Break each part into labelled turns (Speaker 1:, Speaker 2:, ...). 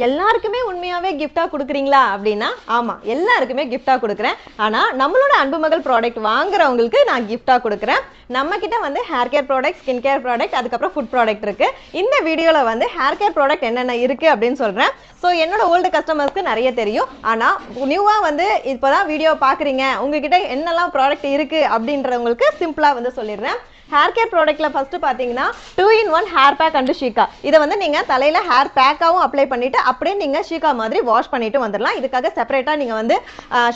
Speaker 1: எல்லாருக்குமே உண்மையாவே gift-ஆ கொடுக்குறீங்களா அப்படின்னா ஆமா எல்லாருக்குமே gift-ஆ கொடுக்குறேன். ஆனா நம்மளோட அன்புமகள் ப்ராடக்ட் வாங்குறவங்களுக்கு நான் gift-ஆ கொடுக்குறேன். நம்ம கிட்ட வந்து hair care product, skin care product, அதுக்கப்புறம் ஃபுட் ப்ராடக்ட் இருக்கு. இந்த வீடியோல வந்து ஹேர் கேர் ப்ராடக்ட் என்னென்ன இருக்கு அப்படின்னு சொல்றேன். ஸோ என்னோட ஓல்டு கஸ்டமர்ஸ்க்கு நிறைய தெரியும். ஆனா நியூவா வந்து இப்போதான் வீடியோ பாக்குறீங்க, உங்ககிட்ட என்னெல்லாம் ப்ராடக்ட் இருக்கு அப்படின்றவங்களுக்கு சிம்பிளா வந்து சொல்லிடுறேன். ஹேர் கேர் ப்ராடக்ட்ல ஃபர்ஸ்ட் பாத்தீங்கன்னா 2-in-1 ஹேர் பேக் அண்ட் ஷீகா. இதை வந்து நீங்க தலையில ஹேர் பேக்காவும் அப்ளை பண்ணிட்டு அப்படியே நீங்க ஷீகா மாதிரி வாஷ் பண்ணிட்டு வந்துடலாம். இதுக்காக செப்பரேட்டா நீங்க வந்து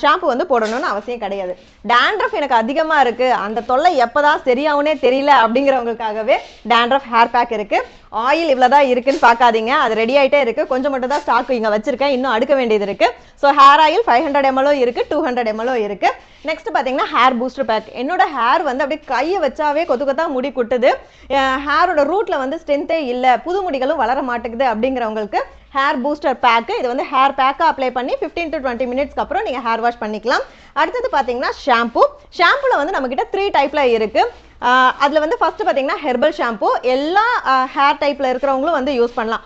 Speaker 1: ஷாம்பு வந்து போடணும்னு அவசியம் கிடையாது. டாண்ட்ரஃப் எனக்கு அதிகமா இருக்கு, அந்த தொல்லை எப்பதான் சரியாகுனே தெரியல அப்படிங்கிறவங்களுக்காகவே டாண்ட்ரஃப் ஹேர் பேக் இருக்கு. ஆயில் இவ்வளவுதான் இருக்குன்னு பார்க்காதீங்க, அது ரெடி ஆயிட்டே இருக்கு. கொஞ்சம் மட்டும் தான் ஸ்டாக் இங்க வச்சிருக்கேன், இன்னும் அடுக்க வேண்டியது இருக்கு. ஸோ ஹேர் ஆயில் 500 ml இருக்கு, 200 ml இருக்கு. நெக்ஸ்ட் பாத்தீங்கன்னா ஹேர் பூஸ்டர் பேக். என்னோட ஹேர் வந்து அப்படியே கையை வச்சாவே கொத்து கொத்தா முடி கொட்டுது, ஹேரோட ரூட்ல வந்து ஸ்ட்ரென்த்தே இல்லை, புது முடிகளும் வளர மாட்டேங்குது அப்படிங்கிறவங்களுக்கு ஹேர் பூஸ்டர் பேக். இது வந்து ஹேர் பேக்கா அப்ளை பண்ணி 15 to 20 மினிட்ஸ்க்கு அப்புறம் நீங்க ஹேர் வாஷ் பண்ணிக்கலாம். அடுத்தது பாத்தீங்கன்னா ஷாம்பு. ஷாம்புல வந்து நம்ம கிட்ட 3 டைப்ல இருக்கு. அதுல வந்து ஃபர்ஸ்ட் பாத்தீங்கன்னா ஹெர்பல் ஷாம்பு. எல்லா ஹேர் டைப்ல இருக்கிறவங்களும் வந்து யூஸ் பண்ணலாம்.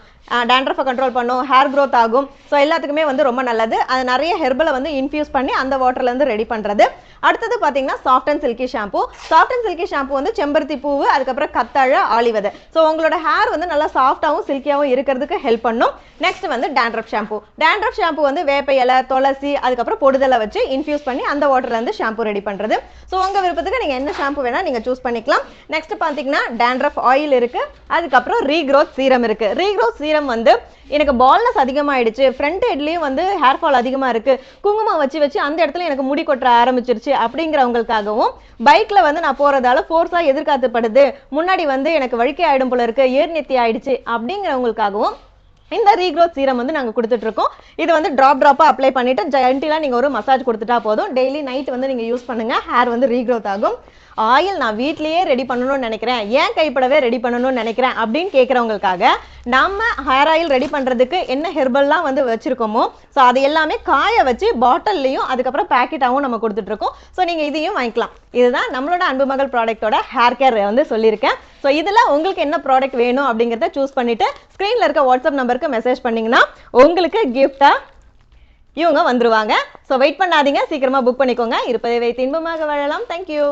Speaker 1: டாண்ட்ரஃபை கண்ட்ரோல் பண்ணும், ஹேர் க்ரோத் ஆகும். ஸோ எல்லாத்துக்குமே வந்து ரொம்ப நல்லது. அது நிறைய ஹெர்பலை வந்து இன்ஃபியூஸ் பண்ணி அந்த வாட்டர்ல இருந்து ரெடி பண்றது. அடுத்தது பாத்தீங்கன்னா soft and silky shampoo. Soft and silky shampoo வந்து செம்பருத்தி பூவு, அதுக்கப்புறம் கத்தாழை, ஆலிவதை. ஸோ உங்களோட ஹேர் வந்து நல்லா சாஃப்டாகவும் சில்கியாகவும் இருக்கிறதுக்கு ஹெல்ப் பண்ணும். நெக்ஸ்ட் வந்து டாண்ட்ரஃப் ஷாம்பு. டாண்ட்ரஃப் ஷாம்பு வந்து வேப்ப இலை, துளசி, அதுக்கப்புறம் பொடுதலை வச்சு இன்ஃபியூஸ் பண்ணி அந்த வாட்டர்ல இருந்து ஷாம்பு ரெடி பண்றது. ஸோ உங்க விருப்பத்துக்கு நீங்க என்ன ஷாம்பு வேணா நீங்க சூஸ் பண்ணிக்கலாம். நெக்ஸ்ட் பாத்தீங்கன்னா டாண்ட்ரஃப் ஆயில் இருக்கு, அதுக்கப்புறம் ரீக்ரோத் சீரம் இருக்கு. ரீக்ரோத் சீரம் வந்து எனக்கு பால்னஸ் அதிகமாயிடுச்சு, ஃப்ரண்ட் ஹெட்லயும் வந்து ஹேர் ஃபால் அதிகமா இருக்கு, குங்குமம் வச்சு வச்சு அந்த இடத்துல எனக்கு முடி கொட்ட ஆரம்பிச்சிருச்சு அப்படிங்கிறவங்களுக்காகவும், பைக்ல வந்து நான் போறதால ஃபோர்ஸா எதிர்காத்துப்படுது, முன்னாடி வந்து எனக்கு வழுக்கை ஆயிடும் போல இருக்கு, ஏர் நெத்தி ஆயிடுச்சு அப்படிங்கிறவங்களுக்காகவும் இந்த ரீக்ரோத் சீரம் வந்து நாங்க கொடுத்துட்டு இருக்கோம். இது வந்து டிராப்பா அப்ளை பண்ணிட்டு ஜென்டிலா நீங்க ஒரு மசாஜ் கொடுத்துட்டா போதும். டெய்லி நைட் வந்து நீங்க யூஸ் பண்ணுங்க, ஹேர் வந்து ரீக்ரோத் ஆகும். ஆயில் நான் வீட்லயே ரெடி பண்ணணும்னு நினைக்கிறேன், ஏன் கைப்படவே ரெடி பண்ணணும்னு நினைக்கிறேன் அப்படின்னு கேட்கறவங்களுக்காக நம்ம ஹேர் ஆயில் ரெடி பண்றதுக்கு என்ன ஹெர்பல்லாம் வந்து வச்சிருக்கோமோ ஸோ அது எல்லாமே காய வச்சு பாட்டில்லையும் அதுக்கப்புறம் பேக்கெட்டாகவும் நம்ம கொடுத்துட்டு இருக்கோம். ஸோ நீங்க இதையும் வாங்கிக்கலாம். இதுதான் நம்மளோட அன்புமகள் ப்ராடக்டோட ஹேர் கேர் வந்து சொல்லியிருக்கேன். ஸோ இதுல உங்களுக்கு என்ன ப்ராடக்ட் வேணும் அப்படிங்கிறத சூஸ் பண்ணிட்டு ஸ்கிரீன்ல இருக்க வாட்ஸ்அப் நம்பருக்கு மெசேஜ் பண்ணீங்கன்னா உங்களுக்கு கிஃப்டா இவங்க வந்துருவாங்க. ஸோ வெயிட் பண்ணாதீங்க, சீக்கிரமா புக் பண்ணிக்கோங்க. இருப்பதை வைத்து இன்பமாக வாழலாம். தேங்க்யூ.